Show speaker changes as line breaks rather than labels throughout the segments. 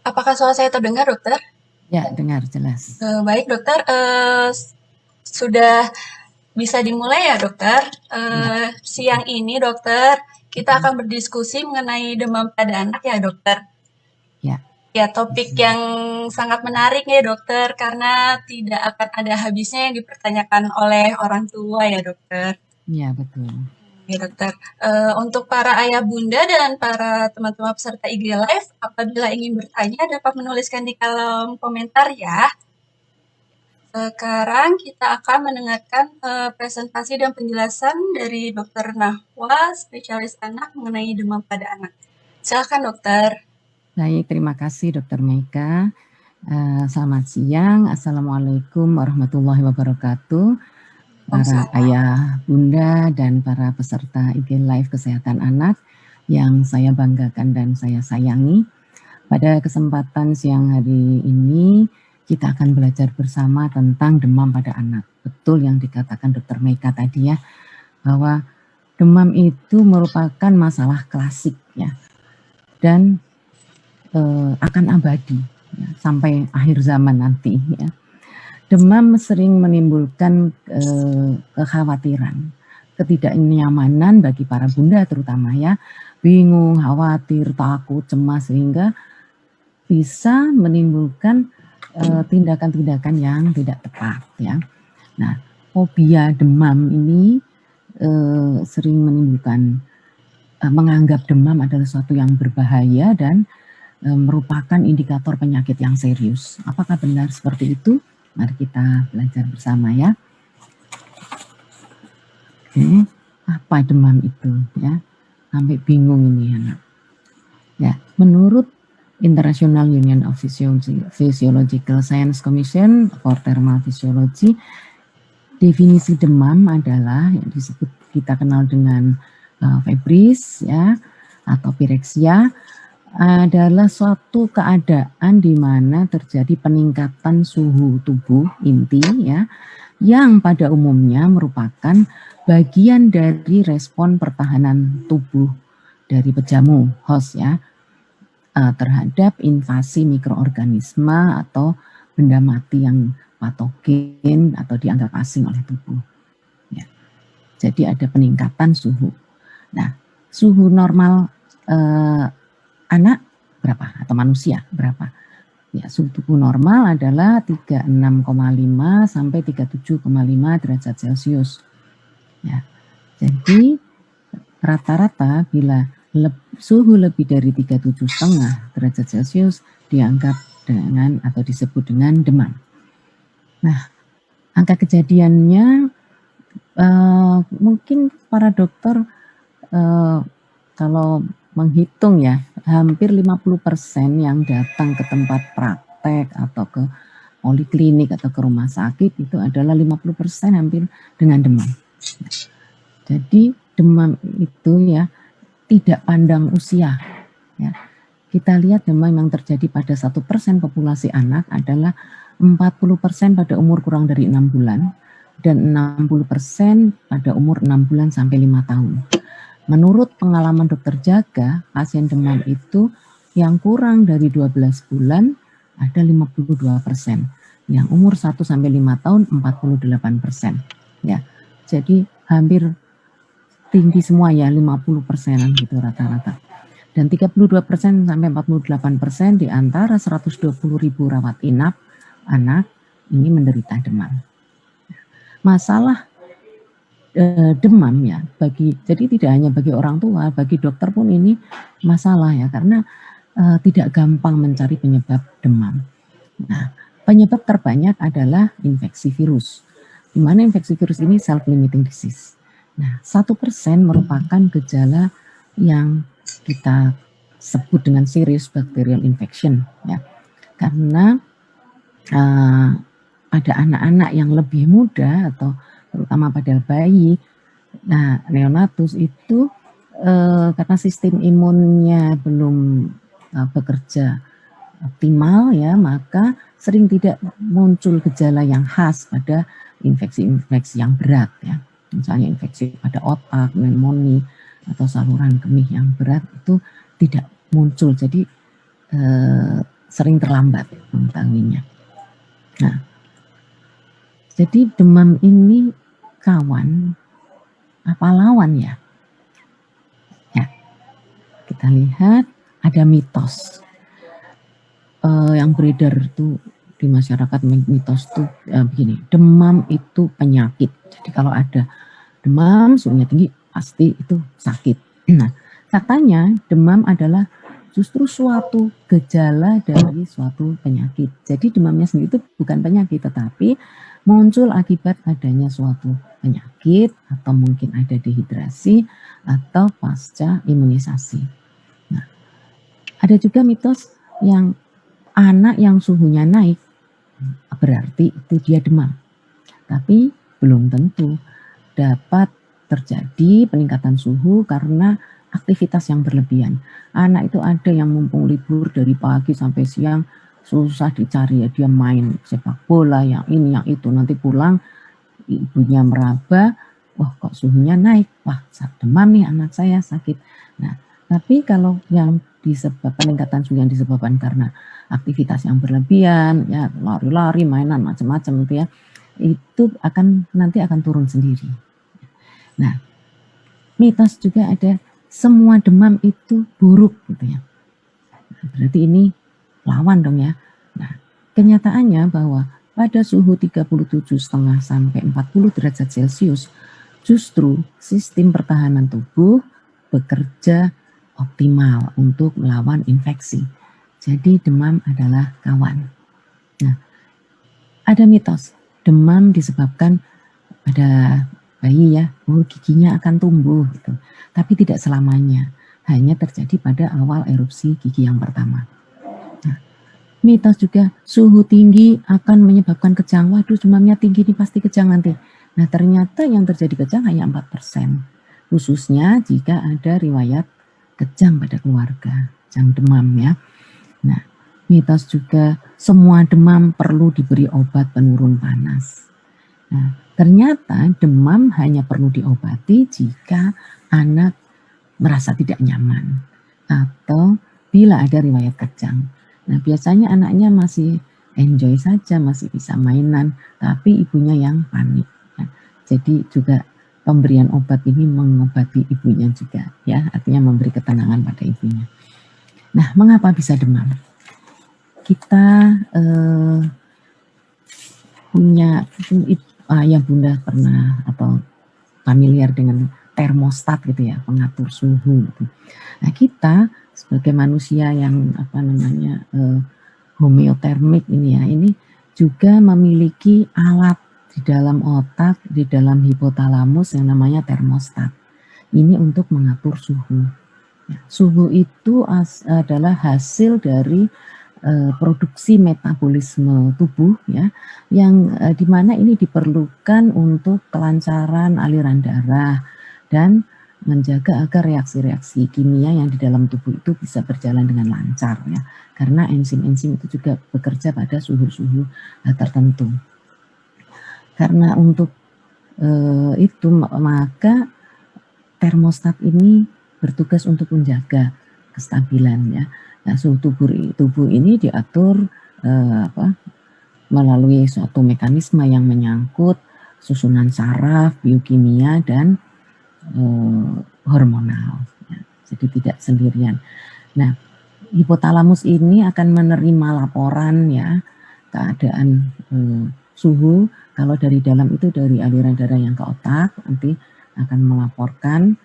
Apakah suara saya terdengar, dokter?
Ya, dengar jelas.
Baik, dokter. Sudah bisa dimulai ya, dokter? Siang ini, dokter, kita akan berdiskusi mengenai demam pada anak ya, dokter.
Ya.
Ya, topik yang sangat menarik ya, dokter, karena tidak akan ada habisnya yang dipertanyakan oleh orang tua ya, dokter.
Ya, betul.
Ya, dokter. Untuk para ayah bunda dan para teman-teman peserta IG Live, apabila ingin bertanya dapat menuliskan di kolom komentar ya. Sekarang kita akan mendengarkan presentasi dan penjelasan dari Dr. Nahwa, spesialis anak mengenai demam pada anak. Silakan, dokter.
Baik, terima kasih Dr. Meika. Selamat siang, Assalamualaikum warahmatullahi wabarakatuh. Para ayah, bunda, dan para peserta IG Live Kesehatan Anak yang saya banggakan dan saya sayangi. Pada kesempatan siang hari ini, kita akan belajar bersama tentang demam pada anak. Betul yang dikatakan Dr. Meika tadi ya, bahwa demam itu merupakan masalah klasik ya, dan akan abadi ya, sampai akhir zaman nanti ya. Demam sering menimbulkan kekhawatiran, ketidaknyamanan bagi para bunda terutama ya, bingung, khawatir, takut, cemas, sehingga bisa menimbulkan tindakan-tindakan yang tidak tepat ya. Nah, fobia demam ini sering menimbulkan menganggap demam adalah sesuatu yang berbahaya dan merupakan indikator penyakit yang serius. Apakah benar seperti itu? Mari kita belajar bersama ya. Oke, apa demam itu ya? Sampai bingung ini anak. Ya, menurut International Union of Physiological Science Commission for Thermal Physiology, definisi demam adalah yang disebut kita kenal dengan febris ya atau pireksia, adalah suatu keadaan di mana terjadi peningkatan suhu tubuh inti ya, yang pada umumnya merupakan bagian dari respon pertahanan tubuh dari pejamu host ya terhadap invasi mikroorganisme atau benda mati yang patogen atau dianggap asing oleh tubuh. Ya. Jadi ada peningkatan suhu. Nah, suhu normal anak berapa atau manusia berapa? Ya, suhu tubuh normal adalah 36,5 sampai 37,5 derajat Celcius. Ya. Jadi rata-rata bila suhu lebih dari 37,5 derajat Celcius dianggap dengan atau disebut dengan demam. Nah, angka kejadiannya mungkin para dokter kalau menghitung ya, hampir 50% yang datang ke tempat praktek atau ke poliklinik atau ke rumah sakit itu adalah 50% hampir dengan demam. Jadi demam itu ya tidak pandang usia ya. Kita lihat demam yang terjadi pada 1% populasi anak adalah 40% pada umur kurang dari 6 bulan dan 60% pada umur 6 bulan sampai 5 tahun. Menurut pengalaman dokter jaga, pasien demam itu yang kurang dari 12 bulan ada 52%. Yang umur 1 sampai 5 tahun 48%. Ya. Jadi hampir tinggi semua ya, 50%-an gitu rata-rata. Dan 32% sampai 48% di antara 120.000 rawat inap anak ini menderita demam. Masalah demam ya jadi tidak hanya bagi orang tua, bagi dokter pun ini masalah ya, karena tidak gampang mencari penyebab demam. Nah, penyebab terbanyak adalah infeksi virus, di mana infeksi virus ini self-limiting disease. Nah, 1% merupakan gejala yang kita sebut dengan serious bacterial infection ya, karena pada anak-anak yang lebih muda atau terutama pada bayi, nah neonatus itu karena sistem imunnya belum bekerja optimal ya, maka sering tidak muncul gejala yang khas pada infeksi-infeksi yang berat ya, misalnya infeksi pada otak, pneumonia atau saluran kemih yang berat itu tidak muncul. Jadi sering terlambat mengetahuinya. Nah, jadi demam ini kawan apa lawan ya? Ya, kita lihat ada mitos yang beredar itu di masyarakat, mitos itu begini, demam itu penyakit. Jadi kalau ada demam, suhunya tinggi, pasti itu sakit. Nah, faktanya demam adalah justru suatu gejala dari suatu penyakit. Jadi demamnya sendiri itu bukan penyakit, tetapi muncul akibat adanya suatu penyakit atau mungkin ada dehidrasi atau pasca imunisasi. Nah, ada juga mitos yang anak yang suhunya naik berarti itu dia demam. Tapi belum tentu. Dapat terjadi peningkatan suhu karena aktivitas yang berlebihan. Anak itu ada yang mumpung libur dari pagi sampai siang susah dicari ya, dia main sepak bola, yang ini yang itu, nanti pulang ibunya meraba, wah kok suhunya naik, wah demam nih anak saya sakit. Nah, tapi kalau yang disebabkan peningkatan suhu yang disebabkan karena aktivitas yang berlebihan, ya lari-lari, mainan macam-macam itu ya, itu nanti akan turun sendiri. Nah, mitos juga ada semua demam itu buruk gitu ya. Berarti ini lawan dong ya. Nah, kenyataannya bahwa pada suhu 37,5 sampai 40 derajat Celcius, justru sistem pertahanan tubuh bekerja optimal untuk melawan infeksi. Jadi demam adalah kawan. Nah, ada mitos demam disebabkan pada bayi ya, giginya akan tumbuh gitu. Tapi tidak selamanya, hanya terjadi pada awal erupsi gigi yang pertama. Nah, mitos juga suhu tinggi akan menyebabkan kejang. Waduh, demamnya tinggi ini pasti kejang nanti. Nah, ternyata yang terjadi kejang hanya 4%. Khususnya jika ada riwayat kejang pada keluarga, kejang demam ya. Nah, mitos juga semua demam perlu diberi obat penurun panas. Nah, ternyata demam hanya perlu diobati jika anak merasa tidak nyaman atau bila ada riwayat kejang. Nah, biasanya anaknya masih enjoy saja, masih bisa mainan, tapi ibunya yang panik. Nah, jadi juga pemberian obat ini mengobati ibunya juga ya, artinya memberi ketenangan pada ibunya. Nah, mengapa bisa demam? Kita punya yang Bunda pernah atau familiar dengan termostat gitu ya, pengatur suhu gitu. Nah, kita sebagai manusia yang homeotermik ini ya, ini juga memiliki alat di dalam otak, di dalam hipotalamus yang namanya termostat. Ini untuk mengatur suhu. Ya, suhu itu adalah hasil dari produksi metabolisme tubuh ya, yang dimana ini diperlukan untuk kelancaran aliran darah dan menjaga agar reaksi-reaksi kimia yang di dalam tubuh itu bisa berjalan dengan lancar ya, karena enzim-enzim itu juga bekerja pada suhu-suhu tertentu. Karena untuk itu maka termostat ini bertugas untuk menjaga kestabilan ya. Nah, suhu tubuh ini diatur melalui suatu mekanisme yang menyangkut susunan saraf, biokimia dan hormonal. Ya. Jadi tidak sendirian. Nah, hipotalamus ini akan menerima laporan ya keadaan suhu. Kalau dari dalam itu dari aliran darah yang ke otak nanti akan melaporkan.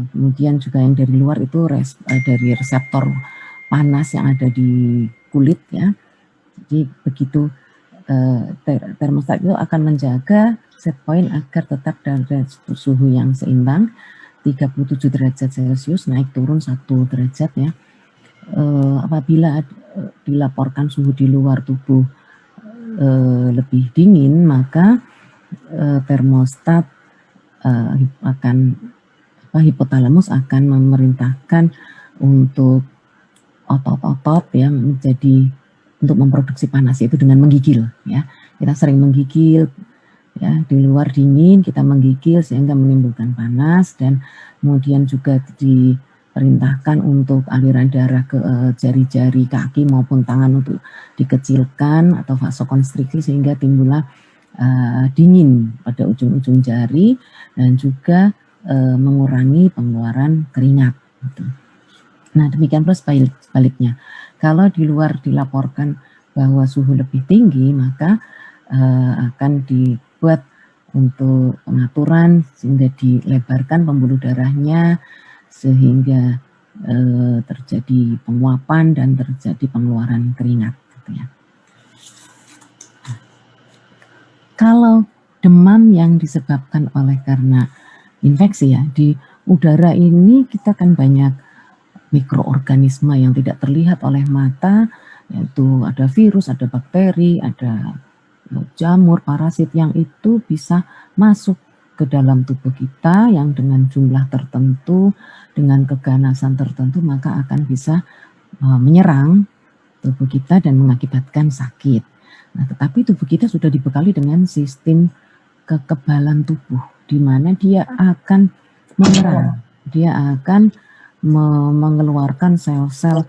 Kemudian juga yang dari luar itu dari reseptor panas yang ada di kulit ya. Jadi begitu termostat itu akan menjaga set point agar tetap dalam suhu yang seimbang 37 derajat Celcius, naik turun 1 derajat ya. Apabila dilaporkan suhu di luar tubuh lebih dingin, maka termostat hipotalamus akan memerintahkan untuk otot-otot ya menjadi untuk memproduksi panas, yaitu dengan menggigil ya. Kita sering menggigil ya, di luar dingin kita menggigil sehingga menimbulkan panas, dan kemudian juga di perintahkan untuk aliran darah ke jari-jari kaki maupun tangan untuk dikecilkan atau vasokonstriksi sehingga timbullah dingin pada ujung-ujung jari dan juga mengurangi pengeluaran keringat. Gitu. Nah, demikian pula sebaliknya. Kalau di luar dilaporkan bahwa suhu lebih tinggi, maka akan dibuat untuk pengaturan sehingga dilebarkan pembuluh darahnya sehingga terjadi penguapan dan terjadi pengeluaran keringat. Gitu ya. Kalau demam yang disebabkan oleh karena infeksi ya, di udara ini kita kan banyak mikroorganisme yang tidak terlihat oleh mata, yaitu ada virus, ada bakteri, ada jamur, parasit yang itu bisa masuk ke dalam tubuh kita yang dengan jumlah tertentu, dengan keganasan tertentu, maka akan bisa menyerang tubuh kita dan mengakibatkan sakit. Nah, tetapi tubuh kita sudah dibekali dengan sistem kekebalan tubuh, di mana dia akan menyerang, dia akan mengeluarkan sel-sel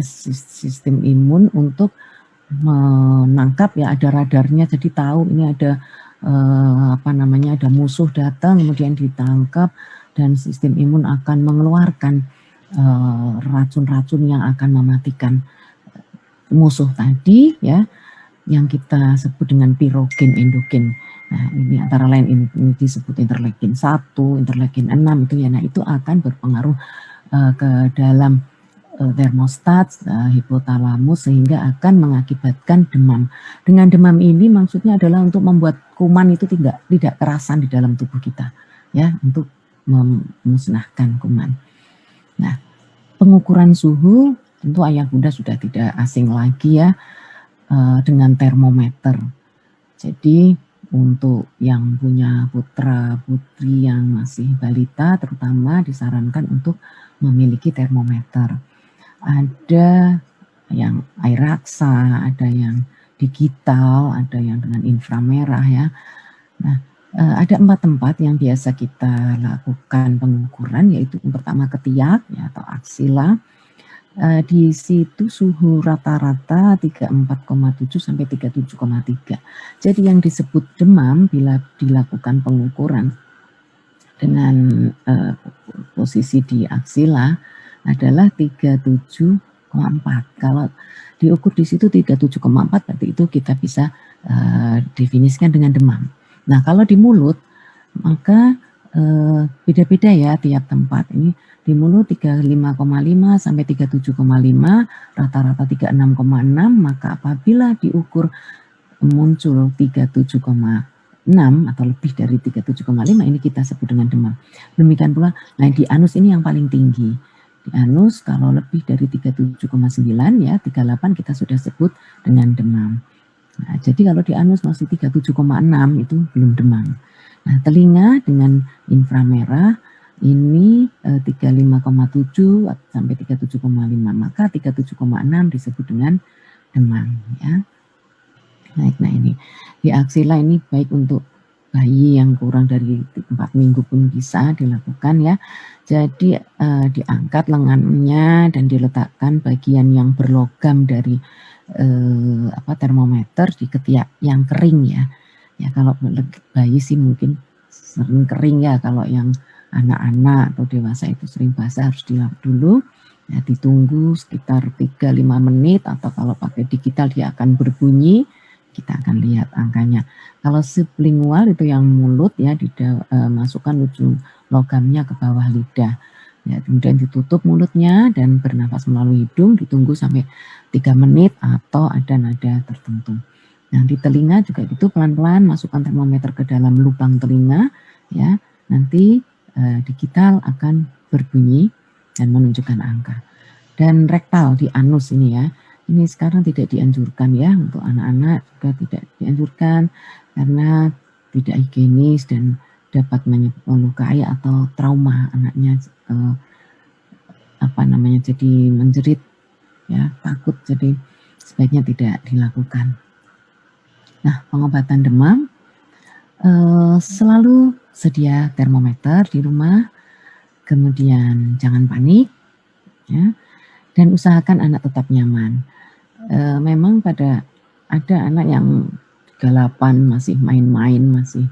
sistem imun untuk menangkap ya, ada radarnya, jadi tahu ini ada ada musuh datang kemudian ditangkap dan sistem imun akan mengeluarkan racun-racun yang akan mematikan musuh tadi ya, yang kita sebut dengan pirogen endogen. Nah, ini antara lain ini disebut interleukin 1, interleukin 6 itu ya. Nah, itu akan berpengaruh ke dalam termostat, hipotalamus sehingga akan mengakibatkan demam. Dengan demam ini maksudnya adalah untuk membuat kuman itu tidak kerasan di dalam tubuh kita ya, untuk memusnahkan kuman. Nah, pengukuran suhu tentu ayah bunda sudah tidak asing lagi ya dengan termometer. Jadi untuk yang punya putra putri yang masih balita terutama disarankan untuk memiliki termometer. Ada yang air raksa, ada yang digital, ada yang dengan inframerah ya. Nah, ada 4 tempat yang biasa kita lakukan pengukuran, yaitu yang pertama ketiak ya, atau aksila. Di situ suhu rata-rata 34,7 sampai 37,3. Jadi yang disebut demam bila dilakukan pengukuran dengan posisi di aksila adalah 37,4. Kalau diukur di situ 37,4 berarti itu kita bisa definisikan dengan demam. Nah, kalau di mulut maka beda-beda ya tiap tempat. Ini di mulut 35,5 sampai 37,5, rata-rata 36,6, maka apabila diukur muncul 37,6 atau lebih dari 37,5 ini kita sebut dengan demam. Demikian pula, nah di anus ini yang paling tinggi. Di anus kalau lebih dari 37,9 ya, 38 kita sudah sebut dengan demam. Nah, jadi kalau di anus masih 37,6 itu belum demam. Nah, telinga dengan inframerah ini 35,7 sampai 37,5, maka 37,6 disebut dengan demam ya. Nah ini di aksila ini baik untuk bayi yang kurang dari 4 minggu pun bisa dilakukan ya. Jadi diangkat lengannya dan diletakkan bagian yang berlogam dari termometer di ketiak yang kering ya. Ya kalau bayi sih mungkin sering kering ya, kalau yang anak-anak atau dewasa itu sering basah, harus dilap dulu ya, ditunggu sekitar 3-5 menit atau kalau pakai digital dia akan berbunyi, kita akan lihat angkanya. Kalau sublingual itu yang mulut ya, masukkan ujung logamnya ke bawah lidah ya, kemudian ditutup mulutnya dan bernafas melalui hidung, ditunggu sampai 3 menit atau ada nada tertentu. Nah, di telinga juga itu pelan-pelan masukkan termometer ke dalam lubang telinga ya, nanti digital akan berbunyi dan menunjukkan angka. Dan rektal di anus ini ya, ini sekarang tidak dianjurkan ya, untuk anak-anak juga tidak dianjurkan karena tidak higienis dan dapat melukai atau trauma anaknya jadi menjerit ya, takut, jadi sebaiknya tidak dilakukan. Nah, pengobatan demam selalu sedia termometer di rumah Kemudian jangan panik, ya, dan usahakan anak tetap nyaman. Memang ada anak yang galapan, masih main-main, masih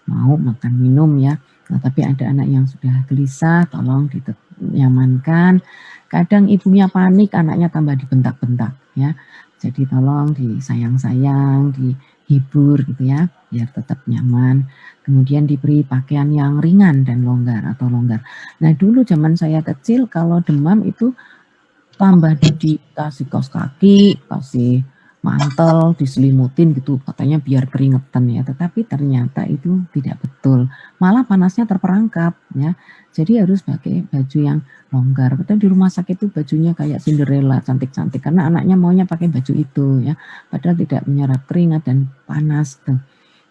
mau makan minum ya. Tapi ada anak yang sudah gelisah, tolong dinyamankan. Kadang ibunya panik, anaknya tambah dibentak-bentak ya. Jadi tolong disayang-sayang, dihibur gitu ya, biar tetap nyaman. Kemudian diberi pakaian yang ringan dan longgar atau longgar. Nah dulu zaman saya kecil kalau demam itu tambah dikasih kaos kaki, kasih mantel, diselimutin gitu, katanya biar keringetan ya. Tetapi ternyata itu tidak betul. Malah panasnya terperangkap ya. Jadi harus pakai baju yang longgar. Padahal di rumah sakit itu bajunya kayak Cinderella, cantik-cantik. Karena anaknya maunya pakai baju itu ya. Padahal tidak menyerap keringat dan panas tuh.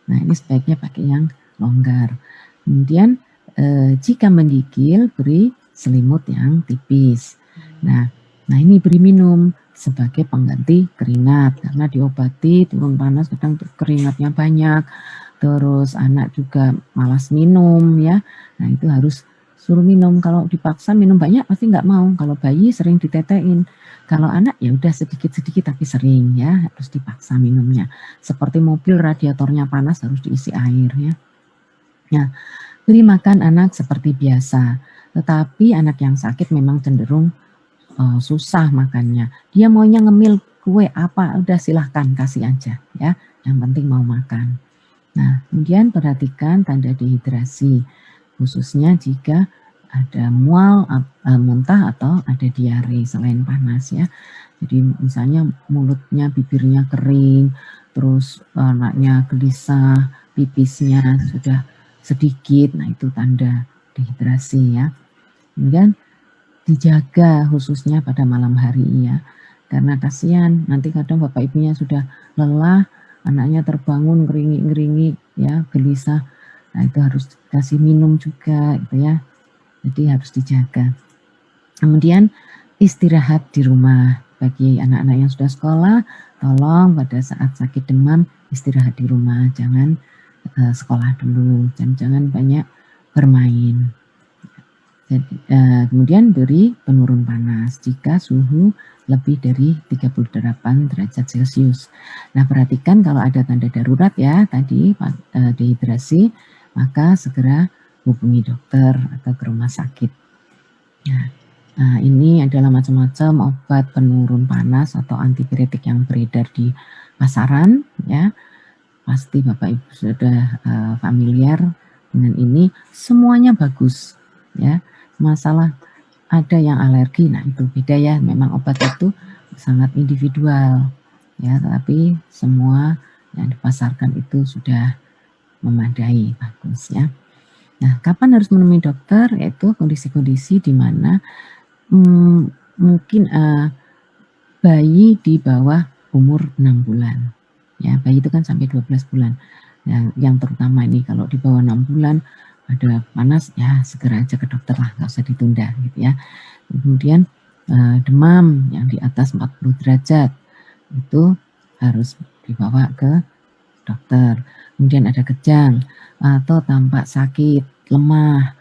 Nah ini sebaiknya pakai yang longgar. Kemudian jika menggigil, beri selimut yang tipis. Nah ini beri minum sebagai pengganti keringat karena diobati turun panas kadang keringatnya banyak, terus anak juga malas minum ya. Nah itu harus suruh minum. Kalau dipaksa minum banyak pasti nggak mau. Kalau bayi sering ditetein. Kalau anak ya udah sedikit-sedikit tapi sering ya, harus dipaksa minumnya. Seperti mobil radiatornya panas harus diisi air ya. Nah, beri makan anak seperti biasa. Tetapi anak yang sakit memang cenderung susah makannya. Dia maunya ngemil kue apa, udah silahkan kasih aja ya. Yang penting mau makan. Nah, kemudian perhatikan tanda dehidrasi, khususnya jika ada mual, muntah atau ada diare selain panas ya. Jadi misalnya mulutnya, bibirnya kering, terus anaknya gelisah, pipisnya sudah sedikit, nah itu tanda dehidrasi ya. Kemudian dijaga khususnya pada malam hari ya, karena kasihan nanti kadang bapak ibunya sudah lelah, anaknya terbangun ngeringi ya, gelisah. Nah itu harus kasih minum juga gitu ya, jadi harus dijaga. Kemudian istirahat di rumah. Bagi anak-anak yang sudah sekolah, tolong pada saat sakit demam istirahat di rumah, jangan sekolah dulu, jangan banyak bermain. Jadi, kemudian beri penurun panas jika suhu lebih dari 38 derajat Celcius. Nah perhatikan kalau ada tanda darurat ya tadi dehidrasi, maka segera hubungi dokter atau ke rumah sakit. Nah ini adalah macam-macam obat penurun panas atau antipiretik yang beredar di pasaran ya. Pasti Bapak Ibu sudah familiar dengan ini, semuanya bagus ya. Masalah ada yang alergi, nah itu beda ya, memang obat itu sangat individual ya, tapi semua yang dipasarkan itu sudah memadai, bagus ya. Nah kapan harus menemui dokter, yaitu kondisi-kondisi di mana mungkin bayi di bawah umur 6 bulan ya, bayi itu kan sampai 12 bulan. Yang terutama ini kalau di bawah 6 bulan ada panas ya segera aja ke dokter lah, nggak usah ditunda gitu ya. Kemudian demam yang di atas 40 derajat itu harus dibawa ke dokter. Kemudian ada kejang atau tampak sakit, lemah,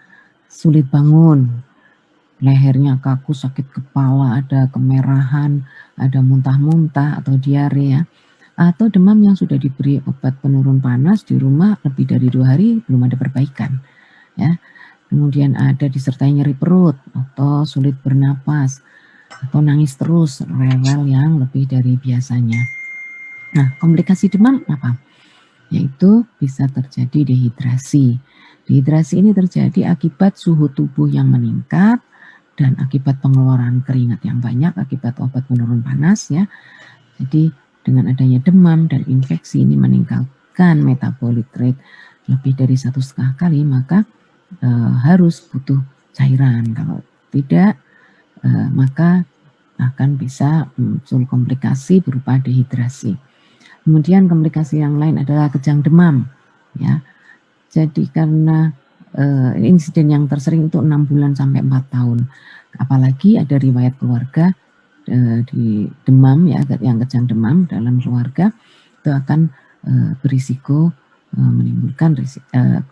sulit bangun, lehernya kaku, sakit kepala, ada kemerahan, ada muntah-muntah atau diare ya. Atau demam yang sudah diberi obat penurun panas di rumah lebih dari 2 hari belum ada perbaikan ya. Kemudian ada disertai nyeri perut atau sulit bernapas atau nangis terus, rewel yang lebih dari biasanya. Nah komplikasi demam apa? Yaitu bisa terjadi dehidrasi. Dehidrasi ini terjadi akibat suhu tubuh yang meningkat dan akibat pengeluaran keringat yang banyak akibat obat penurun panas ya. Jadi dengan adanya demam dan infeksi ini meningkatkan metabolic rate lebih dari 1,5 kali, maka harus butuh cairan. Kalau tidak maka akan bisa muncul komplikasi berupa dehidrasi. Kemudian komplikasi yang lain adalah kejang demam ya. Jadi karena insiden yang tersering itu 6 bulan sampai 4 tahun. Apalagi ada riwayat keluarga di demam ya, yang kejang demam dalam keluarga itu akan berisiko menimbulkan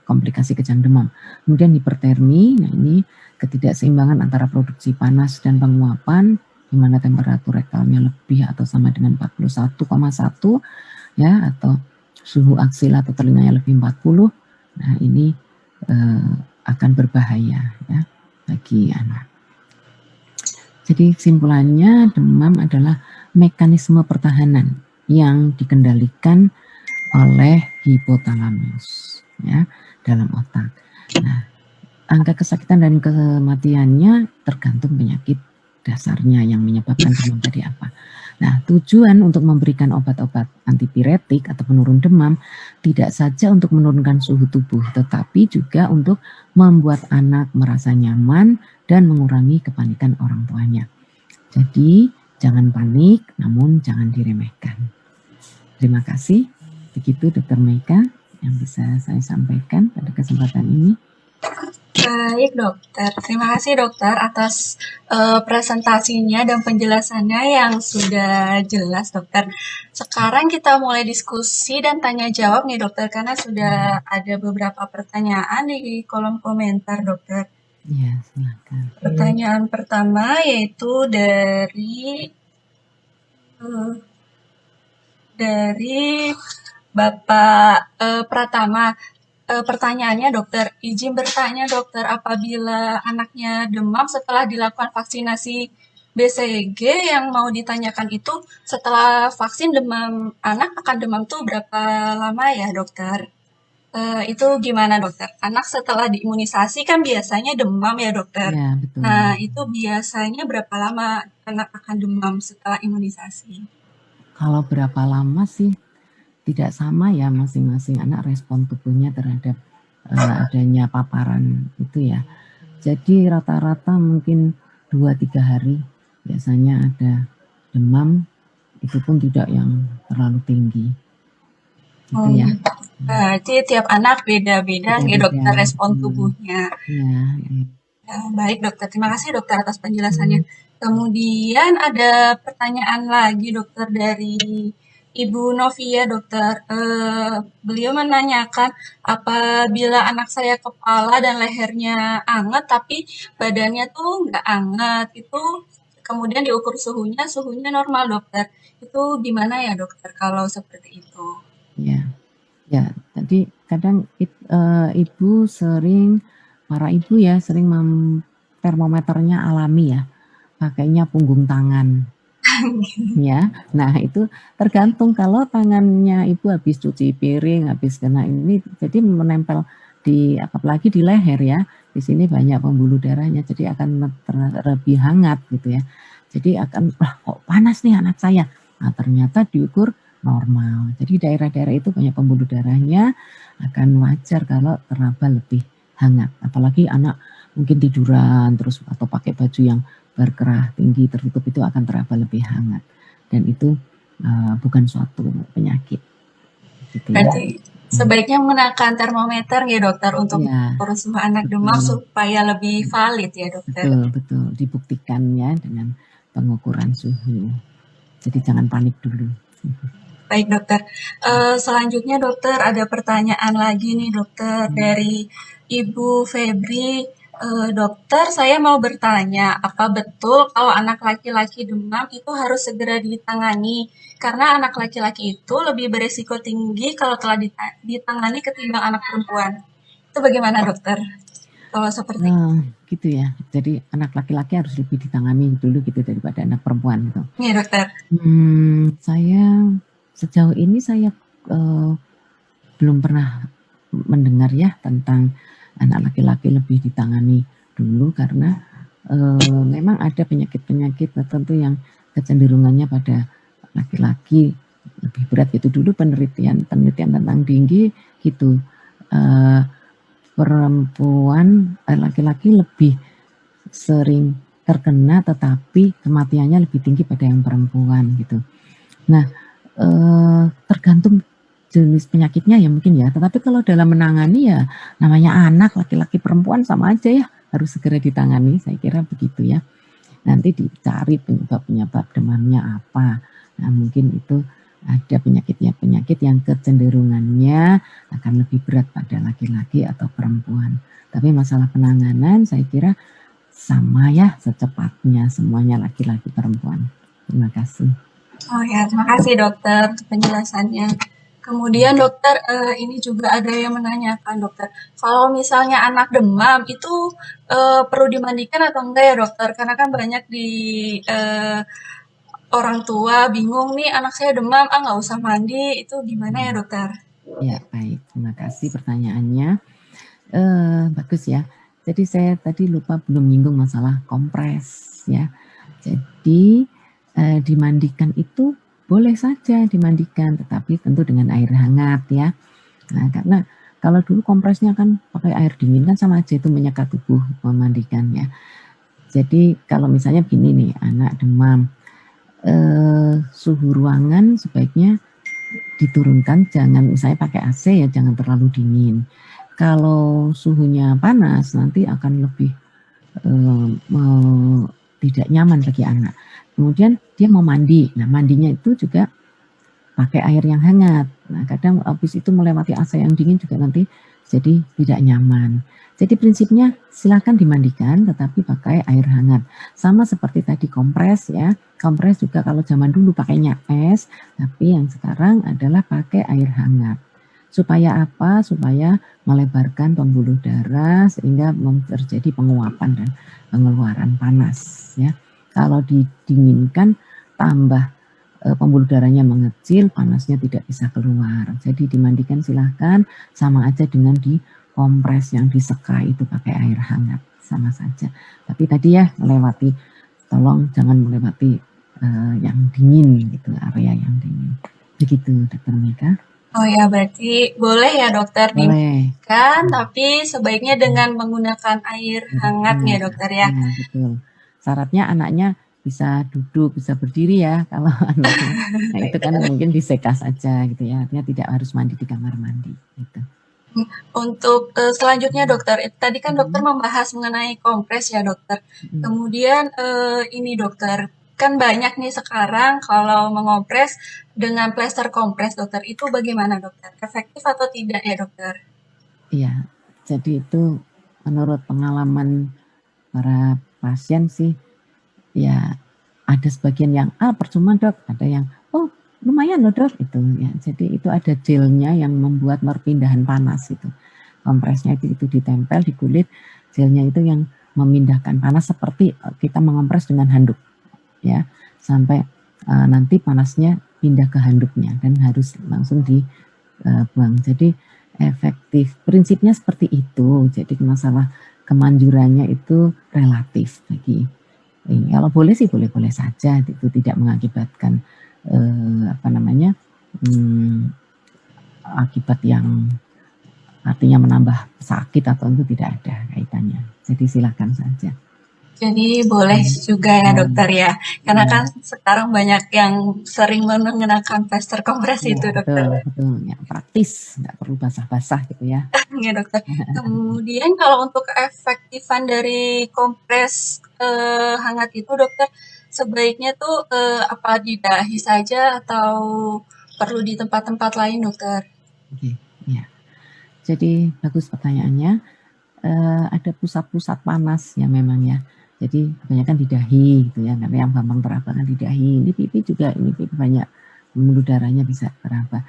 komplikasi kejang demam. Kemudian hipertermi, nah ini ketidakseimbangan antara produksi panas dan penguapan, di mana temperatur rekalnya lebih atau sama dengan 41,1 ya, atau suhu aksil atau telinganya lebih 40. Nah, ini akan berbahaya ya bagi anak. Jadi kesimpulannya, demam adalah mekanisme pertahanan yang dikendalikan oleh hipotalamus ya dalam otak. Nah, angka kesakitan dan kematiannya tergantung penyakit dasarnya yang menyebabkan demam tadi apa. Nah, tujuan untuk memberikan obat-obat antipiretik atau penurun demam tidak saja untuk menurunkan suhu tubuh, tetapi juga untuk membuat anak merasa nyaman dan mengurangi kepanikan orang tuanya. Jadi, jangan panik, namun jangan diremehkan. Terima kasih. Begitu Dr. Meika yang bisa saya sampaikan pada kesempatan ini.
Baik dokter, terima kasih dokter atas presentasinya dan penjelasannya yang sudah jelas dokter. Sekarang kita mulai diskusi dan tanya jawab nih dokter, karena sudah ada beberapa pertanyaan di kolom komentar dokter.
Ya, silakan.
Pertanyaan pertama yaitu dari Bapak Pratama. Pertanyaannya dokter, izin bertanya dokter, apabila anaknya demam setelah dilakukan vaksinasi BCG, yang mau ditanyakan itu setelah vaksin demam anak akan demam tuh berapa lama ya dokter? Itu gimana dokter? Anak setelah diimunisasi kan biasanya demam ya dokter?
Ya, betul.
Nah itu biasanya berapa lama anak akan demam setelah imunisasi?
Kalau berapa lama sih tidak sama ya, masing-masing anak respon tubuhnya terhadap adanya paparan itu ya. Jadi rata-rata mungkin 2-3 hari biasanya ada demam, itu pun tidak yang terlalu tinggi. Gitu ya.
Berarti tiap anak beda-beda ya dokter respon tubuhnya.
Ya.
Baik dokter, terima kasih dokter atas penjelasannya. Kemudian ada pertanyaan lagi dokter dari Ibu Novia dokter. Beliau menanyakan, apabila anak saya kepala dan lehernya anget tapi badannya tuh nggak anget, itu kemudian diukur suhunya normal dokter. Itu gimana ya dokter kalau seperti itu?
Ya, tadi kadang ibu sering, para ibu ya sering termometernya alami ya, pakainya punggung tangan. Ya, nah itu tergantung, kalau tangannya ibu habis cuci piring, habis kena ini, jadi menempel di, apalagi di leher ya, di sini banyak pembuluh darahnya, jadi akan lebih hangat gitu ya. Jadi akan, kok panas nih anak saya. Nah ternyata diukur normal. Jadi daerah-daerah itu banyak pembuluh darahnya, akan wajar kalau teraba lebih hangat. Apalagi anak mungkin tiduran terus atau pakai baju yang berkerah tinggi tertutup, itu akan teraba lebih hangat, dan itu bukan suatu penyakit. Gitu ya.
Berarti sebaiknya menggunakan termometer ya dokter untuk mengukur suhu anak demam supaya lebih valid ya dokter.
Betul, dibuktikan ya dengan pengukuran suhu. Jadi jangan panik dulu.
Baik dokter, selanjutnya dokter ada pertanyaan lagi nih dokter dari Ibu Febri. Dokter, saya mau bertanya, apa betul kalau anak laki-laki demam itu harus segera ditangani? Karena anak laki-laki itu lebih beresiko tinggi kalau telah ditangani ketimbang anak perempuan. Itu bagaimana dokter? Kalau seperti
gitu ya. Jadi anak laki-laki harus lebih ditangani dulu gitu daripada anak perempuan gitu.
Iya dokter.
Saya sejauh ini saya belum pernah mendengar ya tentang anak laki-laki lebih ditangani dulu, karena memang ada penyakit-penyakit tertentu yang kecenderungannya pada laki-laki lebih berat gitu. Dulu penelitian tentang dengue gitu, perempuan laki-laki lebih sering terkena, tetapi kematiannya lebih tinggi pada yang perempuan gitu. Nah, tergantung jenis penyakitnya ya mungkin ya, tetapi kalau dalam menangani ya namanya anak, laki-laki perempuan sama aja ya, harus segera ditangani, saya kira begitu ya. Nanti dicari penyebab demamnya apa. Nah mungkin itu ada penyakit yang kecenderungannya akan lebih berat pada laki-laki atau perempuan. Tapi masalah penanganan saya kira sama ya secepatnya semuanya laki-laki perempuan. Terima kasih.
Oh ya, terima kasih dokter untuk penjelasannya. Kemudian dokter, ini juga ada yang menanyakan dokter, kalau misalnya anak demam itu perlu dimandikan atau enggak ya dokter? Karena kan banyak di eh, orang tua bingung nih anak saya demam, nggak usah mandi, itu gimana ya dokter?
Ya, baik. Terima kasih pertanyaannya. Bagus ya. Jadi saya tadi lupa belum nyinggung masalah kompres ya. Jadi dimandikan itu boleh saja dimandikan, tetapi tentu dengan air hangat ya. Nah, karena kalau dulu kompresnya kan pakai air dingin kan sama aja itu menyekat tubuh memandikannya. Jadi kalau misalnya gini nih, anak demam, suhu ruangan sebaiknya diturunkan, jangan misalnya pakai AC ya, jangan terlalu dingin. Kalau suhunya panas nanti akan lebih tidak nyaman bagi anak. Kemudian dia mau mandi, nah mandinya itu juga pakai air yang hangat. Nah kadang habis itu melewati AC yang dingin juga nanti jadi tidak nyaman. Jadi prinsipnya silakan dimandikan tetapi pakai air hangat. Sama seperti tadi kompres ya. Kompres juga kalau zaman dulu pakainya es, tapi yang sekarang adalah pakai air hangat. Supaya apa? Supaya melebarkan pembuluh darah sehingga terjadi penguapan dan pengeluaran panas ya. Kalau didinginkan tambah pembuluh darahnya mengecil, panasnya tidak bisa keluar. Jadi dimandikan silahkan, sama aja dengan di kompres yang diseka itu pakai air hangat, sama saja. Tapi tadi ya melewati, tolong jangan melewati yang dingin gitu, area yang dingin. Begitu Dokter Mika.
Oh ya, berarti boleh ya dokter
Boleh.
dimandikan, tapi sebaiknya dengan menggunakan air hangat ya dokter ya.
Ya, betul. Syaratnya anaknya bisa duduk, bisa berdiri ya. Kalau anaknya, nah itu kan mungkin diseka saja gitu ya. Artinya tidak harus mandi di kamar mandi. Gitu.
Untuk selanjutnya dokter, tadi kan dokter membahas mengenai kompres ya dokter. Kemudian ini dokter, kan banyak nih sekarang kalau mengompres dengan plester kompres dokter, itu bagaimana dokter? Efektif atau tidak ya dokter?
Iya, jadi itu menurut pengalaman para pasien sih, ya ada sebagian yang percuma dok, ada yang lumayan loh dok itu ya. Jadi itu ada gelnya yang membuat perpindahan panas itu. Kompresnya itu ditempel di kulit, gelnya itu yang memindahkan panas seperti kita mengompres dengan handuk ya, sampai nanti panasnya pindah ke handuknya dan harus langsung dibuang. Jadi efektif, prinsipnya seperti itu. Jadi masalah kemanjurannya itu relatif bagi ini. Kalau boleh sih boleh-boleh saja, itu tidak mengakibatkan akibat yang artinya menambah sakit atau itu tidak ada kaitannya. Jadi silakan saja.
Jadi boleh juga ya dokter ya, karena kan sekarang banyak yang sering menggunakan plester kompres itu dokter.
Betul, ya, praktis, nggak perlu basah-basah gitu ya.
Ya dokter. Kemudian kalau untuk keefektifan dari kompres hangat itu dokter, sebaiknya tuh apa di dahi saja atau perlu di tempat-tempat lain dokter?
Oke, ya. Jadi bagus pertanyaannya. Ada pusat-pusat panas ya memang ya. Jadi kebanyakan di dahi gitu ya, karena yang gampang teraba kan di dahi. Ini pipi juga, ini pipi banyak pembuluh darahnya bisa teraba.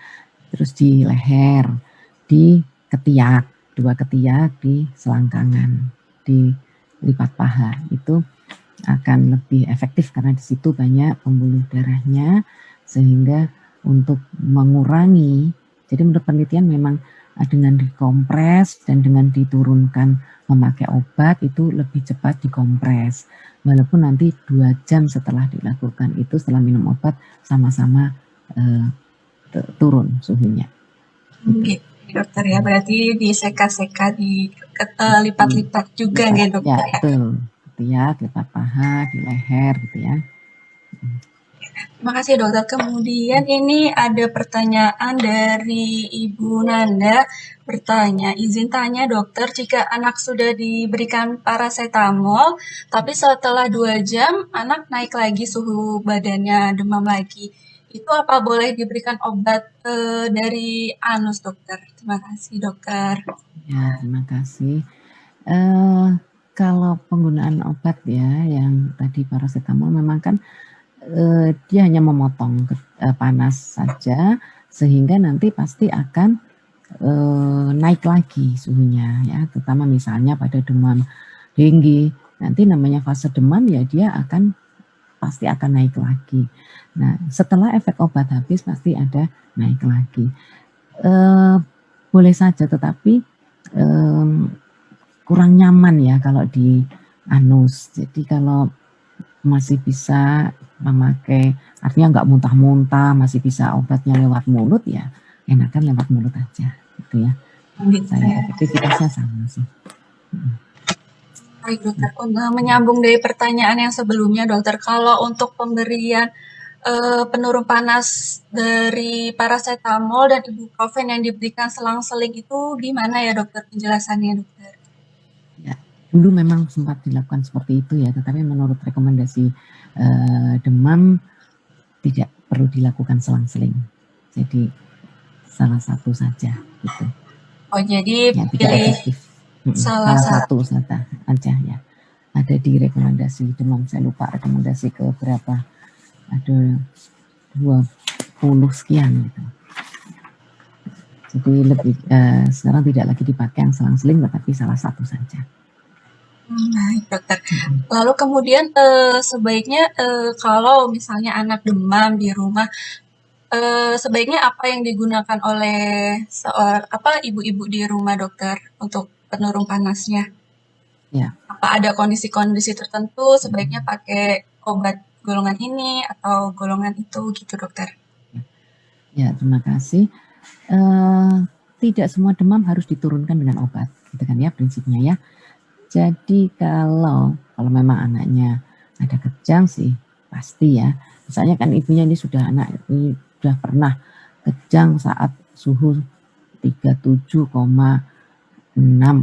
Terus di leher, di ketiak, 2 ketiak, di selangkangan, di lipat paha. Itu akan lebih efektif karena di situ banyak pembuluh darahnya sehingga untuk mengurangi, jadi menurut penelitian memang dengan dikompres dan dengan diturunkan memakai obat itu lebih cepat dikompres. Walaupun nanti 2 jam setelah dilakukan itu, setelah minum obat sama-sama turun suhunya.
Gitu dokter ya, berarti diseka-seka, lipat-lipat juga ya dokter ya.
Betul. Ketiak, lipat paha, di leher gitu ya.
Terima kasih dokter. Kemudian ini ada pertanyaan dari Ibu Nanda bertanya, izin tanya dokter, jika anak sudah diberikan paracetamol, tapi setelah 2 jam anak naik lagi suhu badannya, demam lagi, itu apa boleh diberikan obat dari anus dokter? Terima kasih dokter.
Ya, terima kasih. kalau penggunaan obat ya yang tadi paracetamol memang kan dia hanya memotong panas saja sehingga nanti pasti akan naik lagi suhunya ya, terutama misalnya pada demam dengue. Nanti namanya fase demam ya dia pasti akan naik lagi. Nah, setelah efek obat habis pasti ada naik lagi. Boleh saja tetapi kurang nyaman ya kalau di anus. Jadi kalau masih bisa memakai, artinya nggak muntah-muntah, masih bisa obatnya lewat mulut ya, enakan lewat mulut aja gitu ya. Saya efektivitasnya sama sih.
Baik dokter, untuk menyambung dari pertanyaan yang sebelumnya dokter, kalau untuk pemberian penurun panas dari paracetamol dan ibuprofen yang diberikan selang-seling itu gimana ya dokter penjelasannya dokter?
Ya, dulu memang sempat dilakukan seperti itu ya, tetapi menurut rekomendasi demam tidak perlu dilakukan selang-seling. Jadi salah satu saja gitu.
Oh jadi
ya, tidak efektif. Salah satu saja ya. Ada di rekomendasi demam, saya lupa rekomendasi ke berapa. Ada 20 sekian gitu. Jadi lebih sekarang tidak lagi dipakai yang selang-seling, tetapi salah satu saja.
Baik dokter. Lalu kemudian sebaiknya kalau misalnya anak demam di rumah, sebaiknya apa yang digunakan oleh ibu-ibu di rumah dokter untuk penurun panasnya?
Ya.
Apa ada kondisi-kondisi tertentu sebaiknya pakai obat golongan ini atau golongan itu gitu dokter?
Ya, terima kasih. Tidak semua demam harus diturunkan dengan obat, gitu kan ya prinsipnya ya. Jadi kalau memang anaknya ada kejang sih pasti ya. Misalnya kan ibunya ini anak ini sudah pernah kejang saat suhu 37,6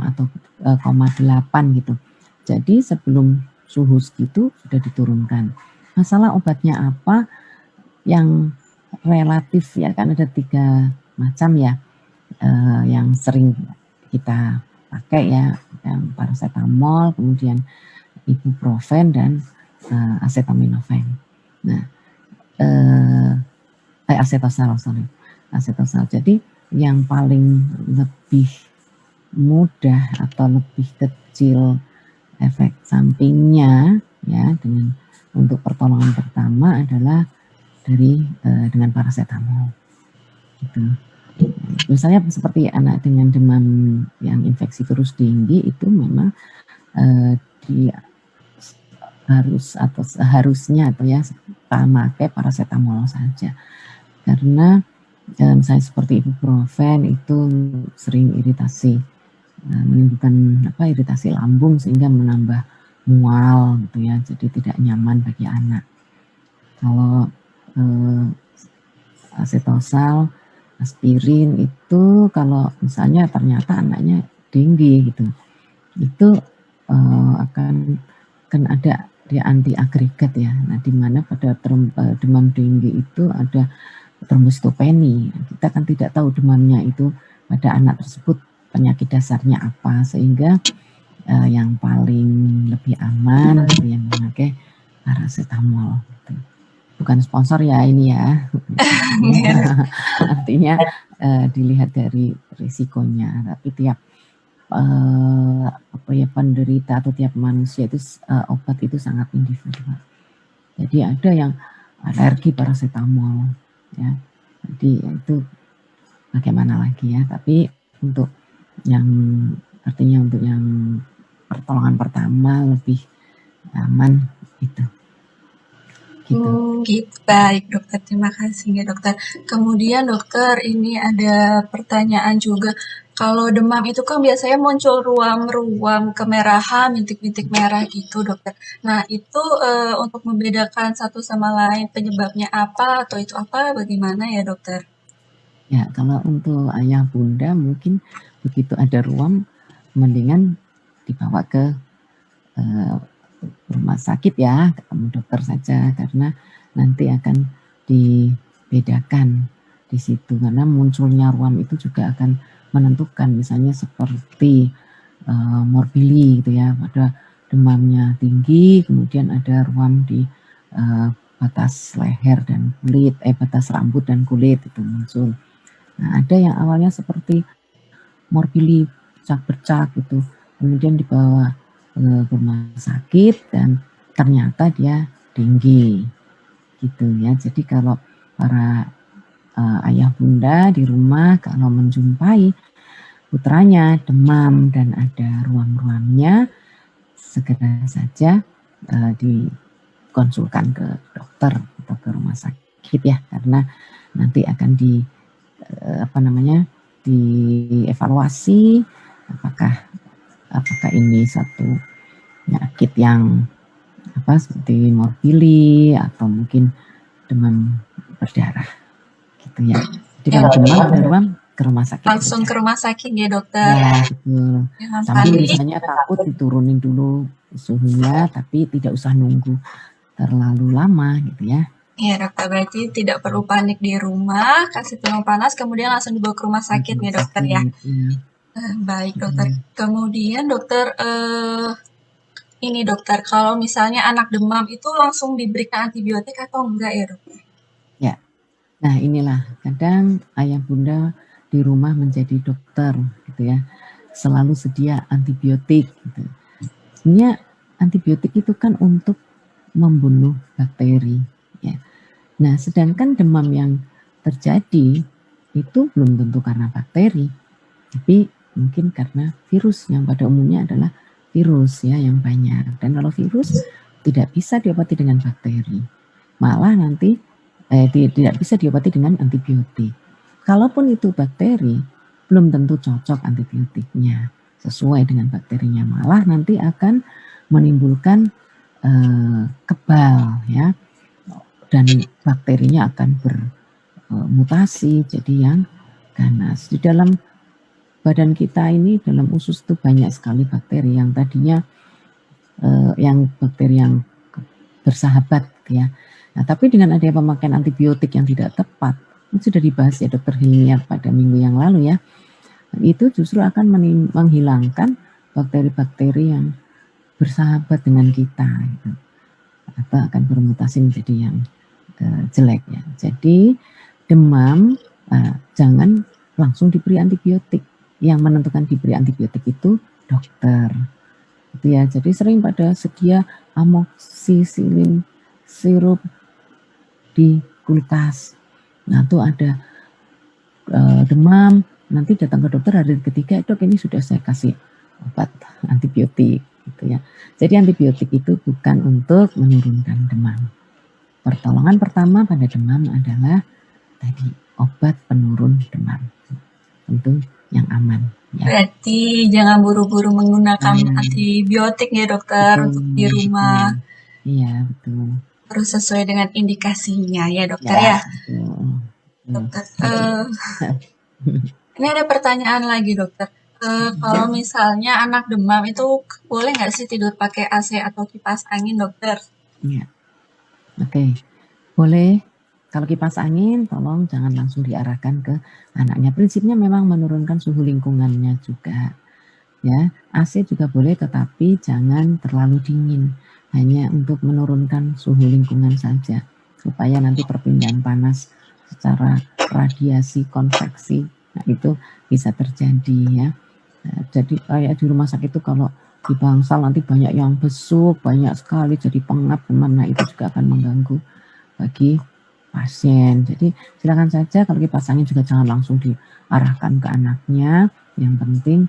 atau 0,8 gitu. Jadi sebelum suhu segitu sudah diturunkan. Masalah obatnya apa yang relatif ya, kan ada 3 macam ya yang sering kita pakai ya, yang paracetamol, kemudian ibuprofen dan acetaminophen. Nah, acetosal. Jadi yang paling lebih mudah atau lebih kecil efek sampingnya ya untuk pertolongan pertama adalah dengan paracetamol. Gitu. Misalnya seperti anak dengan demam yang infeksi virus dengue itu memang seharusnya pakai paracetamol saja, karena misalnya seperti ibuprofen itu sering iritasi, menimbulkan iritasi lambung sehingga menambah mual gitu ya, jadi tidak nyaman bagi anak. Kalau acetosal, aspirin itu kalau misalnya ternyata anaknya dengue gitu, itu akan ada dia anti agregat ya. Nah, di mana pada demam dengue itu ada trombositopeni. Kita kan tidak tahu demamnya itu pada anak tersebut penyakit dasarnya apa, sehingga yang paling lebih aman yang memakai paracetamol. Gitu. Bukan sponsor ya ini ya. Artinya dilihat dari risikonya, tapi tiap penderita atau tiap manusia itu obat itu sangat individual. Jadi ada yang alergi paracetamol ya. Jadi itu bagaimana lagi ya, tapi untuk yang pertolongan pertama lebih aman itu.
Gitu. Baik dokter, terima kasih ya dokter. Kemudian dokter, ini ada pertanyaan juga. Kalau demam itu kan biasanya muncul ruam-ruam kemerahan, bintik-bintik merah gitu dokter. Nah itu untuk membedakan satu sama lain penyebabnya apa atau itu apa, bagaimana ya dokter?
Ya, kalau untuk ayah bunda mungkin begitu ada ruam mendingan dibawa ke rumah sakit ya, ketemu dokter saja, karena nanti akan dibedakan di situ, karena munculnya ruam itu juga akan menentukan, misalnya seperti morbili gitu ya, pada demamnya tinggi, kemudian ada ruam di batas leher dan kulit, batas rambut dan kulit itu muncul. Nah, ada yang awalnya seperti morfili bercak-bercak gitu, kemudian dibawa ke rumah sakit dan ternyata dia tinggi gitu ya. Jadi kalau para ayah bunda di rumah kalau menjumpai putranya demam dan ada ruam-ruamnya, segera saja dikonsulkan ke dokter atau ke rumah sakit ya, karena nanti akan dievaluasi apakah ini satu penyakit yang seperti morfili atau mungkin demam berdarah gitu ya. Jadi kalau demam ada ruam ke rumah sakit
langsung
saja.
ke rumah sakit ya dokter.
Ya betul.
Jangan
Sambil
panik.
misalnya takut diturunin dulu suhunya, tapi tidak usah nunggu terlalu lama gitu ya.
Ya dokter, berarti tidak perlu panik di rumah, kasih minum panas, kemudian langsung dibawa ke rumah sakit ya dokter ya. Baik dokter. Kemudian dokter, ini dokter, kalau misalnya anak demam itu langsung diberikan antibiotik atau enggak ya dokter?
Ya, nah inilah kadang ayah bunda di rumah menjadi dokter gitu ya, selalu sedia antibiotik gitu. Sebenarnya antibiotik itu kan untuk membunuh bakteri ya. Nah, sedangkan demam yang terjadi itu belum tentu karena bakteri, tapi mungkin karena virus yang pada umumnya adalah virus ya yang banyak. Dan kalau virus tidak bisa diobati dengan bakteri, malah nanti tidak bisa diobati dengan antibiotik. Kalaupun itu bakteri, belum tentu cocok antibiotiknya sesuai dengan bakterinya, malah nanti akan menimbulkan kebal ya, dan bakterinya akan bermutasi jadi yang ganas. Di dalam badan kita ini, dalam usus itu banyak sekali bakteri yang tadinya bakteri yang bersahabat ya. Nah, tapi dengan adanya pemakaian antibiotik yang tidak tepat, itu sudah dibahas ya Dokter Hilmia pada minggu yang lalu ya, itu justru akan menghilangkan bakteri-bakteri yang bersahabat dengan kita gitu, atau akan bermutasi menjadi yang jelek ya. Jadi demam jangan langsung diberi antibiotik. Yang menentukan diberi antibiotik itu dokter. Gitu ya. Jadi sering pada sedia amoksisilin sirup di kulkas. Nah, itu ada demam, nanti datang ke dokter hari ketiga, dok ini sudah saya kasih obat antibiotik gitu ya. Jadi antibiotik itu bukan untuk menurunkan demam. Pertolongan pertama pada demam adalah tadi obat penurun demam, tentu yang aman. Ya.
Berarti jangan buru-buru menggunakan antibiotik ya dokter
betul,
untuk di rumah.
Iya betul.
Harus sesuai dengan indikasinya ya dokter ya.
Betul.
Dokter, ini ada pertanyaan lagi dokter. Kalau misalnya anak demam itu boleh nggak sih tidur pakai AC atau kipas angin dokter?
Iya. Oke. Boleh. Kalau kipas angin tolong jangan langsung diarahkan ke anaknya. Prinsipnya memang menurunkan suhu lingkungannya juga. Ya, AC juga boleh tetapi jangan terlalu dingin. Hanya untuk menurunkan suhu lingkungan saja supaya nanti perpindahan panas secara radiasi konveksi itu bisa terjadi ya. Nah, jadi kayak di rumah sakit itu kalau di bangsal nanti banyak yang besuk, banyak sekali jadi pengap, nah itu juga akan mengganggu bagi pasien. Jadi silakan saja kalau kipas angin juga jangan langsung diarahkan ke anaknya. Yang penting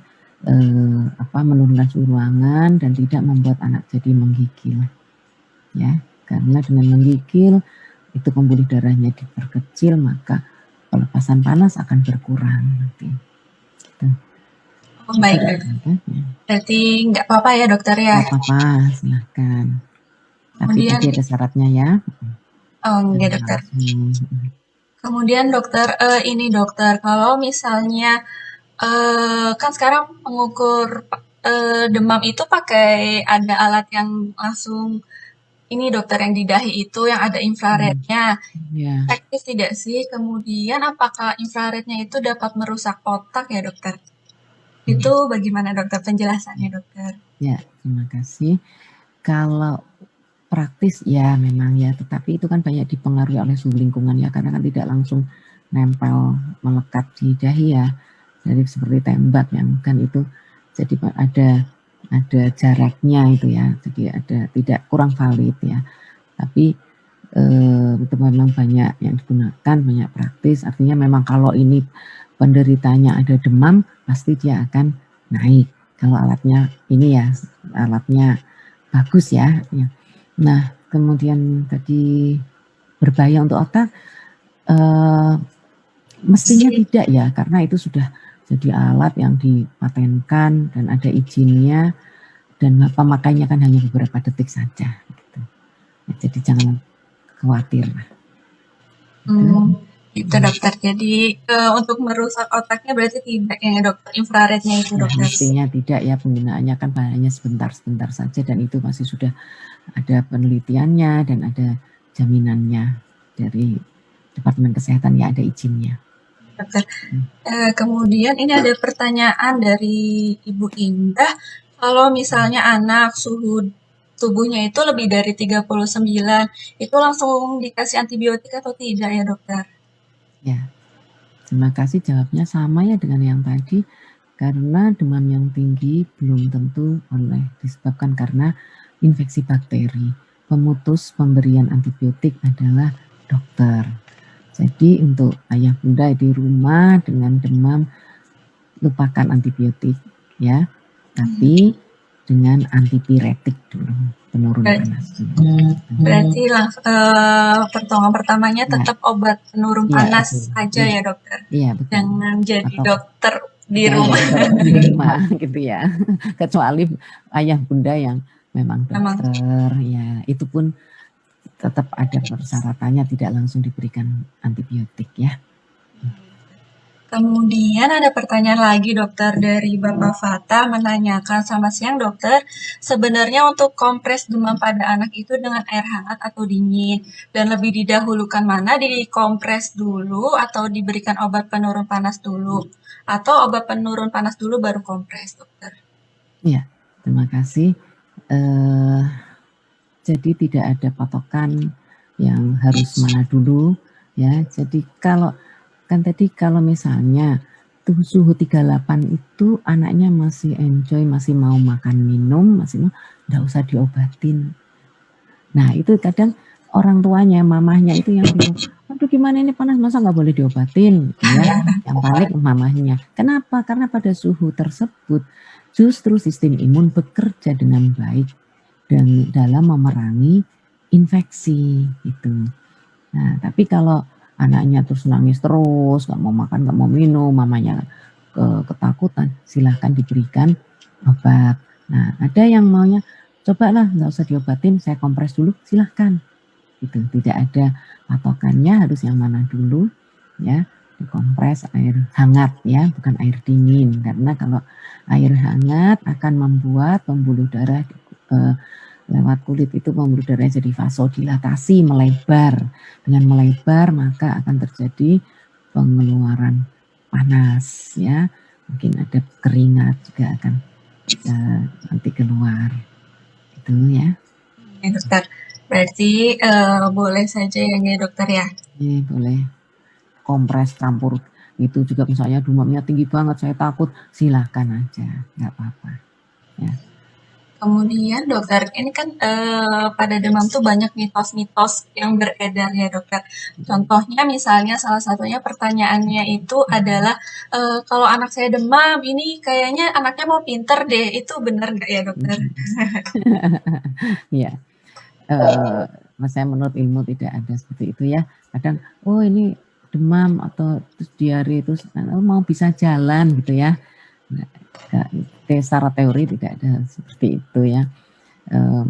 menurunkan suhu ruangan dan tidak membuat anak jadi menggigil. Ya, karena dengan menggigil itu pembuluh darahnya diperkecil, maka pelepasan panas akan berkurang nanti. Gitu.
Oh, baik dokter. Berarti nggak apa-apa ya dokter ya?
Nggak apa-apa, silahkan. Tapi tadi ada syaratnya ya.
Oh, enggak dokter. Kemudian dokter, ini dokter, kalau misalnya kan sekarang pengukur demam itu pakai ada alat yang langsung ini dokter yang di dahi itu yang ada infrarednya. Efektif tidak sih? Kemudian apakah infrarednya itu dapat merusak otak ya dokter? Itu bagaimana dokter penjelasannya dokter?
Ya, terima kasih. Kalau praktis ya memang ya, tetapi itu kan banyak dipengaruhi oleh suhu lingkungan ya, karena kan tidak langsung nempel melekat di dahi ya. Jadi seperti tembak yang kan itu jadi ada jaraknya itu ya. Jadi ada tidak kurang valid ya. Tapi itu memang banyak yang digunakan, banyak praktis. Artinya memang kalau ini penderitanya ada demam, pasti dia akan naik. Kalau alatnya ini ya, alatnya bagus ya. Nah, kemudian tadi berbahaya untuk otak, mestinya tidak ya, karena itu sudah jadi alat yang dipatenkan dan ada izinnya, dan pemakainya kan hanya beberapa detik saja. Gitu. Ya, jadi jangan khawatir.
Itu dokter. Jadi untuk merusak otaknya berarti tidak ya dokter, infrarednya itu
Ya,
dokter.
mestinya tidak ya, penggunaannya kan hanya sebentar-sebentar saja, dan itu masih sudah ada penelitiannya dan ada jaminannya dari Departemen Kesehatan ya, ada izinnya.
Dokter. Kemudian ini ada pertanyaan dari Ibu Indah, kalau misalnya anak suhu tubuhnya itu lebih dari 39, itu langsung dikasih antibiotik atau tidak ya dokter?
Ya, terima kasih, jawabnya sama ya dengan yang tadi, karena demam yang tinggi belum tentu disebabkan karena infeksi bakteri. Pemutus pemberian antibiotik adalah dokter. Jadi untuk ayah bunda di rumah dengan demam, lupakan antibiotik ya, tapi dengan antipiretik dulu, penurun panas.
Berarti pertolongan pertamanya tetap obat penurun panas aja ya dokter?
Iya, betul.
Jangan jadi
Atau
dokter di rumah.
di rumah gitu ya. Kecuali ayah bunda yang memang dokter ya, itu pun tetap ada persyaratannya, tidak langsung diberikan antibiotik ya.
Kemudian ada pertanyaan lagi dokter dari Bapak Fata menanyakan, selamat siang dokter, sebenarnya untuk kompres demam pada anak itu dengan air hangat atau dingin, dan lebih didahulukan mana, dikompres dulu atau diberikan obat penurun panas dulu, atau obat penurun panas dulu baru kompres dokter?
Iya, terima kasih. Jadi tidak ada patokan yang harus mana dulu ya. Jadi kalau kan tadi kalau misalnya tuh suhu 38 itu anaknya masih enjoy, masih mau makan minum, masih mau, nggak usah diobatin. Nah itu kadang orang tuanya, mamahnya itu yang bingung, aduh gimana ini panas, masa nggak boleh diobatin ya. Yang panik mamahnya. Kenapa? Karena pada suhu tersebut justru sistem imun bekerja dengan baik dan dalam memerangi infeksi itu. Nah, tapi kalau anaknya terus nangis terus, nggak mau makan, nggak mau minum, mamanya ketakutan, silahkan diberikan obat. Nah, ada yang maunya, cobalah nggak usah diobatin, saya kompres dulu, silahkan. Itu tidak ada patokannya, harus yang mana dulu, ya. Dikompres air hangat ya, bukan air dingin, karena kalau air hangat akan membuat pembuluh darah lewat kulit itu pembuluh darah jadi vasodilatasi, melebar. Dengan melebar maka akan terjadi pengeluaran panas ya. Mungkin ada keringat juga akan nanti keluar. Itu ya.
Ya dokter. Berarti boleh saja ya dokter ya?
Iya, boleh. Kompres campur itu juga, misalnya demamnya tinggi banget, saya takut, silahkan aja, nggak apa-apa. Ya.
Kemudian dokter, ini kan pada demam tuh banyak mitos-mitos yang beredar ya dokter. Contohnya misalnya salah satunya pertanyaannya itu adalah, kalau anak saya demam, ini kayaknya anaknya mau pinter deh, itu benar nggak ya dokter?
Ya, saya menurut ilmu tidak ada seperti itu ya. Kadang, oh ini demam atau terus diare, terus mau bisa jalan gitu ya. Secara teori tidak ada seperti itu ya.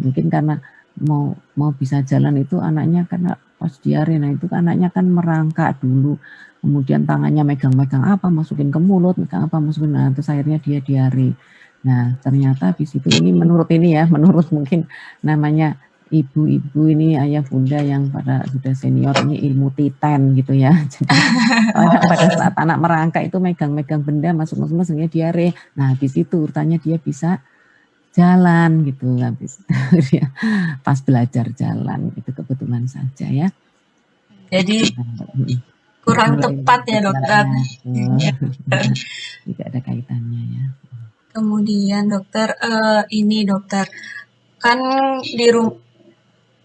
Mungkin karena mau bisa jalan itu anaknya karena pas diare, nah itu anaknya kan merangkak dulu, kemudian tangannya megang-megang apa, masukin ke mulut, megang apa, masukin, nah terus akhirnya dia diare. Nah ternyata di situ, ini menurut mungkin namanya ibu-ibu ini, ayah bunda yang sudah senior, ini ilmu titen gitu ya. Jadi pada saat anak merangkak itu megang-megang benda, masuk-masuknya diare. Nah di situ urutannya dia bisa jalan gitu, habis dia pas belajar jalan, itu kebetulan saja ya.
Jadi
Mm.
kurang
Mulai
tepat ya dokter.
gejalanya,
Iya, dokter.
tidak ada kaitannya ya.
Kemudian dokter, ini dokter, kan di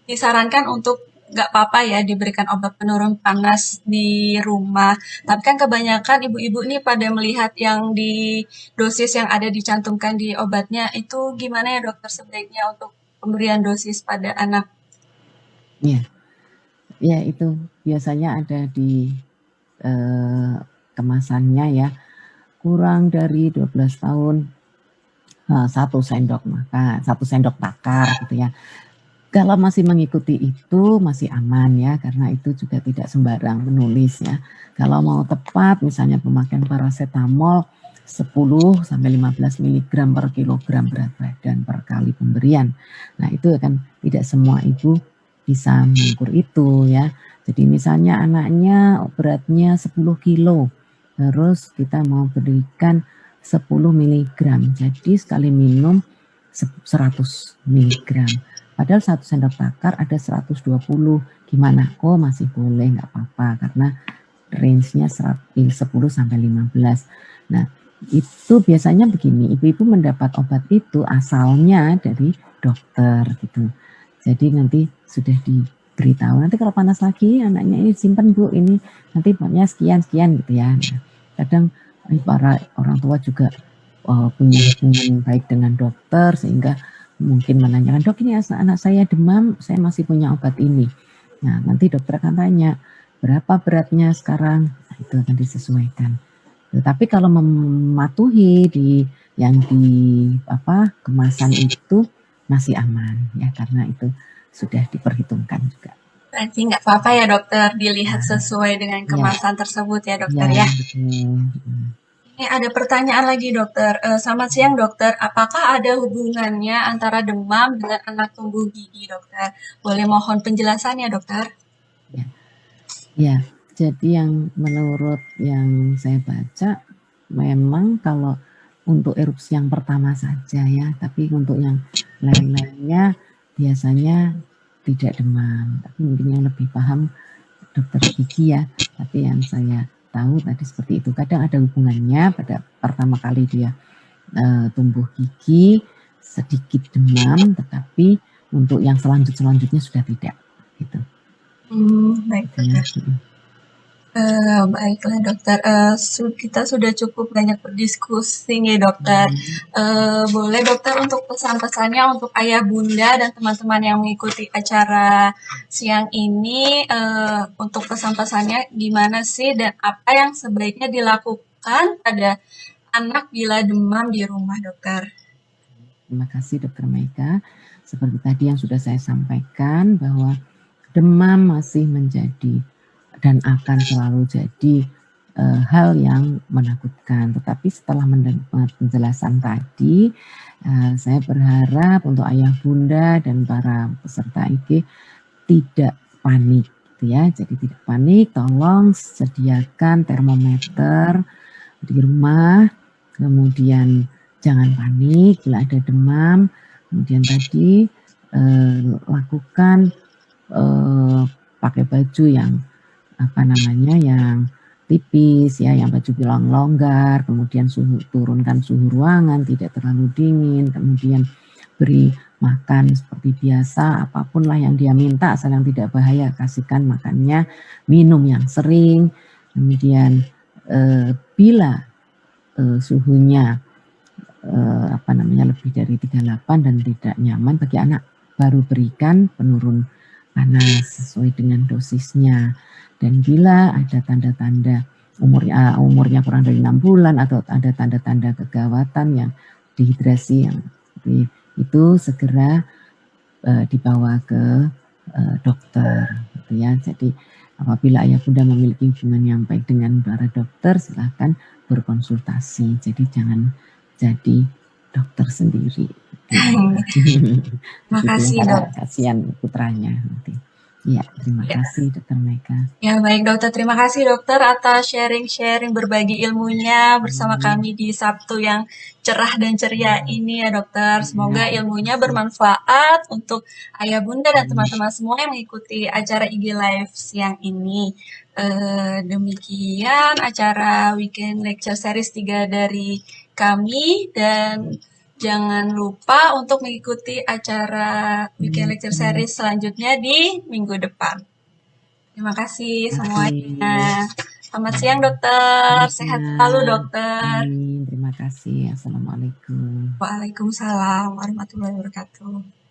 disarankan untuk nggak apa-apa ya diberikan obat penurun panas di rumah. Tapi kan kebanyakan ibu-ibu nih pada melihat yang di dosis yang ada dicantumkan di obatnya itu gimana ya dokter sebaiknya untuk pemberian dosis pada anak?
Iya, ya itu biasanya ada di kemasannya ya, kurang dari 12 tahun, 1 sendok makan, 1 sendok takar gitu ya. Kalau masih mengikuti itu masih aman ya, karena itu juga tidak sembarang menulis ya. Kalau mau tepat misalnya pemakaian paracetamol 10 sampai 15 mg per kilogram berat badan per kali pemberian. Nah, itu kan tidak semua ibu bisa mengukur itu ya. Jadi misalnya anaknya beratnya 10 kilo, terus kita mau berikan 10 mg. Jadi sekali minum 100 mg. Padahal 1 sendok takar ada 120. Gimana? Oh, masih boleh, nggak apa-apa karena range-nya 10 sampai 15. Nah, itu biasanya begini, ibu-ibu mendapat obat itu asalnya dari dokter gitu. Jadi nanti sudah diberitahu, nanti kalau panas lagi anaknya ini simpan Bu, ini nanti obatnya sekian-sekian gitu ya. Nah, kadang para orang tua juga punya hubungan baik dengan dokter sehingga mungkin menanyakan, dok ini anak saya demam, saya masih punya obat ini. Nah, nanti dokter akan tanya, berapa beratnya sekarang? Nah, itu akan disesuaikan. Tetapi kalau mematuhi yang di kemasan itu masih aman ya, karena itu sudah diperhitungkan juga.
Berarti nggak apa-apa ya dokter dilihat sesuai dengan kemasan tersebut ya dokter ya.
Betul.
Ini ada pertanyaan lagi dokter. Selamat siang dokter, apakah ada hubungannya antara demam dengan anak tumbuh gigi dokter? Boleh mohon penjelasannya dokter?
Ya, jadi yang menurut yang saya baca memang kalau untuk erupsi yang pertama saja ya, tapi untuk yang lain-lainnya biasanya tidak demam. Tapi mungkin yang lebih paham dokter gigi ya, tapi yang saya tahu tadi seperti itu. Kadang ada hubungannya pada pertama kali dia tumbuh gigi, sedikit demam, tetapi untuk yang selanjutnya sudah tidak gitu.
Baik dokter. Baiklah dokter, kita sudah cukup banyak berdiskusi nih dokter. Boleh dokter untuk pesan-pesannya untuk ayah bunda dan teman-teman yang mengikuti acara siang ini, untuk pesan-pesannya gimana sih dan apa yang sebaiknya dilakukan pada anak bila demam di rumah dokter?
Terima kasih Dokter Maika. Seperti tadi yang sudah saya sampaikan bahwa demam masih menjadi dan akan selalu jadi hal yang menakutkan. Tetapi setelah mendengar penjelasan tadi, saya berharap untuk ayah bunda dan para peserta IG tidak panik, gitu ya. Jadi tidak panik, tolong sediakan termometer di rumah, kemudian jangan panik bila ada demam, kemudian tadi lakukan pakai baju yang yang tipis ya, yang baju bilang longgar, kemudian turunkan suhu ruangan, tidak terlalu dingin, kemudian beri makan seperti biasa, apapun lah yang dia minta asal yang tidak bahaya, kasihkan makannya, minum yang sering, kemudian bila suhunya lebih dari 38 dan tidak nyaman bagi anak, baru berikan penurun panas sesuai dengan dosisnya. Dan bila ada tanda-tanda umurnya kurang dari 6 bulan atau ada tanda-tanda kegawatan yang dehidrasi yang itu segera dibawa ke dokter gitu ya. Jadi apabila ayah bunda memiliki hubungan yang baik dengan para dokter, silakan berkonsultasi. Jadi jangan jadi dokter sendiri.
Terima kasih dok.
Kasihan putranya nanti. Ya, terima
Ya.
kasih Dokter Mega.
Ya, baik dokter. Terima kasih dokter atas sharing-sharing berbagi ilmunya bersama kami di Sabtu yang cerah dan ceria ini ya dokter.
Ya,
Semoga
terima
ilmunya
kasih.
bermanfaat untuk ayah bunda dan
Amin.
teman-teman semua yang mengikuti acara IG Live siang ini. Demikian acara Weekend Lecture Series 3 dari kami dan jangan lupa untuk mengikuti acara Weekend Lecture
Terima
Series selanjutnya di minggu depan. Terima kasih
kasih.
semuanya. Selamat siang dokter.
Selamat
Sehat selalu
siang.
dokter.
Amin. Terima kasih. Assalamualaikum.
Waalaikumsalam warahmatullahi wabarakatuh.